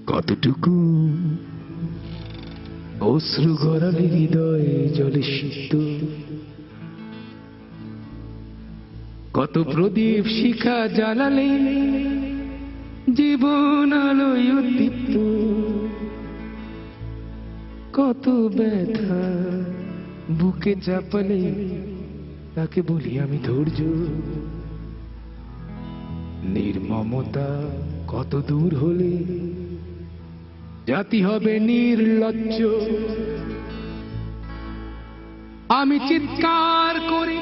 কতটুকু অশ্রু গড়ালে হৃদয়ে জলে সিক্ত, কত প্রদীপ শিখা জ্বালালে জীবন আলোয় উদ্দীপ্ত, কত ব্যথা বুকে চাপালে তাকে বলি আমি ধৈর্য। নির্মমতা কত দূর হলে জাতি হবে নির্লজ্জ। আমি চিৎকার করে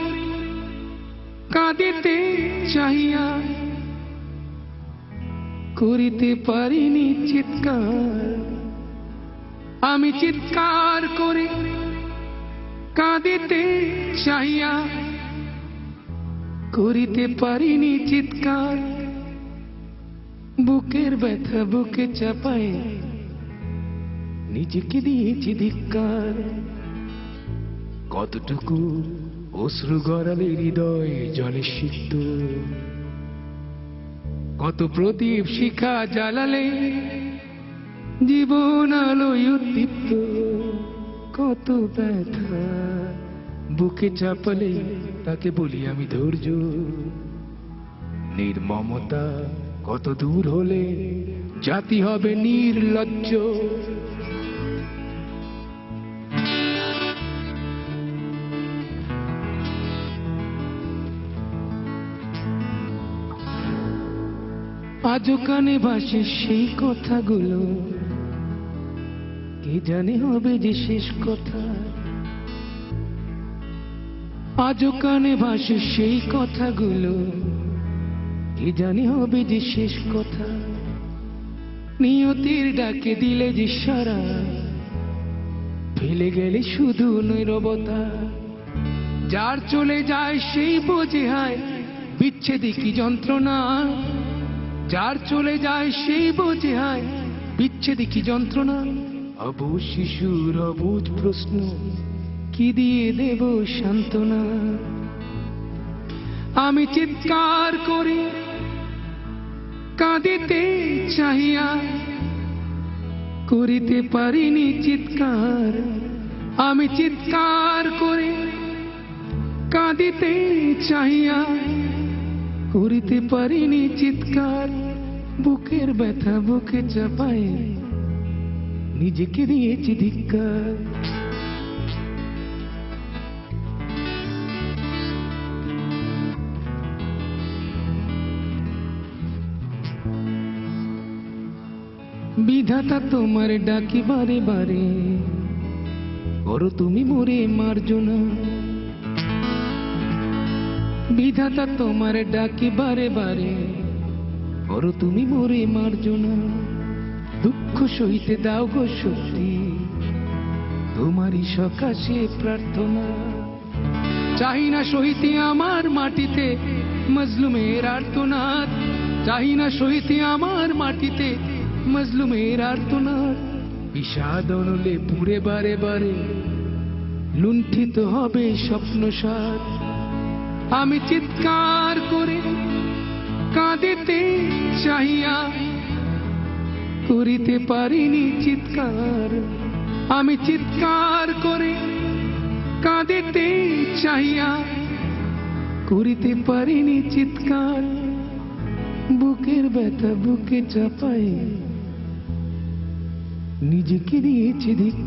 কাঁদিতে চাহিয়া করিতে পারিনি চিৎকার। আমি চিৎকার করে কাঁদিতে চাহিয়া করিতে পারিনি চিৎকার। বুকের ব্যথা বুকে চাপায় নিজেকে দিয়েছি ধিক্কার। কতটুকু অশ্রু গড়ালে হৃদয়ে জলে সিক্ত, কত প্রদীপ শিখা জ্বালালে জীবন আলোয় উদ্দীপ্ত, কত ব্যথা বুকে চাপালে তাকে বলি আমি ধৈর্য। নির্মমতা কত দূর হলে জাতি হবে নির্লজ্জ। আজও কানে ভাসে সেই কথাগুলো, কে জানে হবে যে শেষ কথা। আজও কানে ভাসে সেই কথাগুলো, কে জানে হবে যে শেষ কথা। নিয়তির ডাকে দিলে যে সারা, ফেলে গেলে শুধু নীরবতা। যার চলে যায় সেই বোঝে হায় বিচ্ছেদে কি যন্ত্রণা। যার চলে যায় সেই বোঝে হায় বিচ্ছেদে কি যন্ত্রণা। অবুঝ শিশুর অবুঝ প্রশ্ন, কি দিয়ে দেব সান্ত্বনা। আমি চিৎকার করে কাঁদিতে চাহিয়া করিতে পারিনি চিৎকার। আমি চিৎকার করে কাঁদিতে চাহিয়া করিতে পারিনি চিৎকার। বুকের ব্যথা বুকে চাপায় নিজেকে দিয়েছি ধিক্কার। বিধাতা তোমার ডাকি বারে বারে, করো তুমি মোরে মার্জনা। বিধাতা তোমার ডাকি বারে বারে, করো তুমি মোরে মার্জনা। দুঃখ সহিতে দাও গো শক্তি, তোমারই সকাশে প্রার্থনা। চাহি না সহিতে আমার মাটিতে মজলুমের আর্তনাদ। চাহি না সহিতে আমার মাটিতে মজলুমের আর্তনাদ। বিষাদ অনলে পুরে বারে বারে লুণ্ঠিত হবে স্বপ্নসাদ। আমি চিৎকার করে কাঁদিতে চাহিয়া করিতে পারিনি চিৎকার। আমি চিৎকার করে কাঁদিতে চাহিয়া করিতে পারিনি চিৎকার। বুকের ব্যথা বুকে চাপায় নিজেকে দিয়েছি ধিক্কার।